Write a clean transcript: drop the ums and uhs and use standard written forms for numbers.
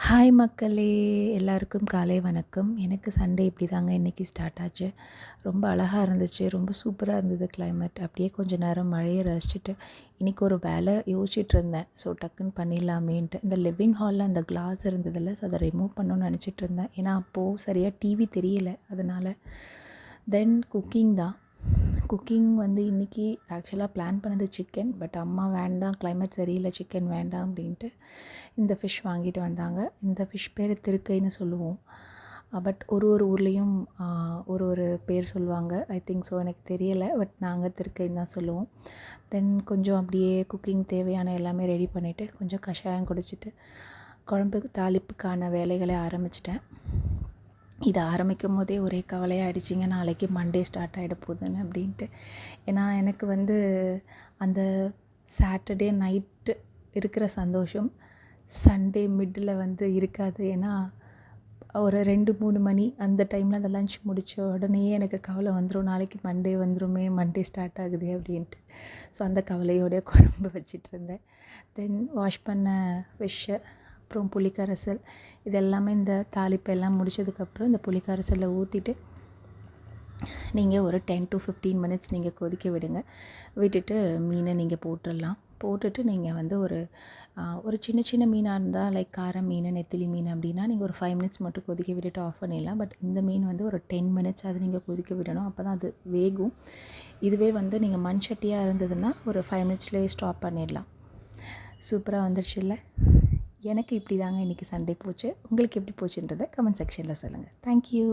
Hi மக்களே, எல்லாருக்கும் காலை வணக்கம். எனக்கு சண்டே இப்படி தாங்க இன்றைக்கி ஸ்டார்ட் ஆச்சு. ரொம்ப அழகாக இருந்துச்சு, ரொம்ப சூப்பராக இருந்தது கிளைமேட். அப்படியே கொஞ்சம் நேரம் மழையை ரசிச்சுட்டு இன்றைக்கி ஒரு வேலை யோசிச்சுட்டு இருந்தேன். ஸோ டக்குன்னு பண்ணிடலாமேன்ட்டு இந்த லிவிங் ஹாலில் அந்த கிளாஸ் இருந்ததில்ல, ஸோ அதை ரிமூவ் பண்ணணும்னு நினச்சிட்டு இருந்தேன். ஏன்னா அப்போது சரியாக டிவி தெரியல, அதனால். தென் குக்கிங் தான். குக்கிங் வந்து இன்றைக்கி ஆக்சுவலாக பிளான் பண்ணது சிக்கன். பட் அம்மா வேண்டாம், கிளைமேட் சரியில்லை, சிக்கன் வேண்டாம் அப்படின்ட்டு இந்த ஃபிஷ் வாங்கிட்டு வந்தாங்க. இந்த ஃபிஷ் பேர் திருக்கைன்னு சொல்லுவோம். பட் ஒரு ஊர்லேயும் ஒரு பேர் சொல்லுவாங்க. ஐ திங்க் ஸோ, எனக்கு தெரியலை. பட் நாங்கள் திருக்கைன்னு தான் சொல்லுவோம். தென் கொஞ்சம் அப்படியே குக்கிங் தேவையான எல்லாமே ரெடி பண்ணிவிட்டு கொஞ்சம் கஷாயம் குடிச்சிட்டு குழம்புக்கு தாளிப்புக்கான வேலைகளை ஆரம்பிச்சிட்டேன். இதை ஆரம்பிக்கும் போதே ஒரே கவலையாகிடுச்சிங்க, நாளைக்கு மண்டே ஸ்டார்ட் ஆகிட போகுதுன்னு அப்படின்ட்டு. ஏன்னா எனக்கு வந்து அந்த சாட்டர்டே நைட்டு இருக்கிற சந்தோஷம் சண்டே மிட்டில் வந்து இருக்காது. ஏன்னா ஒரு 2-3 மணி அந்த டைமில் அந்த லன்ச் முடித்த உடனே எனக்கு கவலை வந்துடும், நாளைக்கு மண்டே வந்துடுமே, மண்டே ஸ்டார்ட் ஆகுது அப்படின்ட்டு. ஸோ அந்த கவலையோடைய குழம்பு வச்சிட்டு இருந்தேன். தென் வாஷ் பண்ண ஃபிஷ்ஷை, அப்புறம் புளிக்கரைசல், இது எல்லாமே இந்த தாளிப்பு எல்லாம் முடித்ததுக்கப்புறம் இந்த புளிக்கரைசலில் ஊற்றிட்டு நீங்கள் ஒரு 10 to 15 மினிட்ஸ் நீங்கள் கொதிக்க விடுங்க. விட்டுட்டு மீனை நீங்கள் போட்டுடலாம். போட்டுட்டு நீங்கள் வந்து ஒரு சின்ன சின்ன மீனாக இருந்தால் லைக் கார மீன், நெத்திலி மீன் அப்படின்னா நீங்கள் ஒரு 5 மினிட்ஸ் மட்டும் கொதிக்க விட்டுட்டு ஆஃப் பண்ணிடலாம். பட் இந்த மீன் வந்து ஒரு 10 மினிட்ஸ் அது நீங்கள் கொதிக்க விடணும், அப்போ தான் அது வேகும். இதுவே வந்து நீங்கள் மண் சட்டியாக இருந்ததுன்னா ஒரு 5 மினிட்ஸ்லேயே ஸ்டாப் பண்ணிடலாம். சூப்பராக வந்துருச்சு இல்லை? எனக்கு இப்படி தாங்க இன்றைக்கி சண்டே போச்சு. உங்களுக்கு எப்படி போச்சுன்றதை கமெண்ட் செக்ஷனில் சொல்லுங்கள். தேங்க்யூ.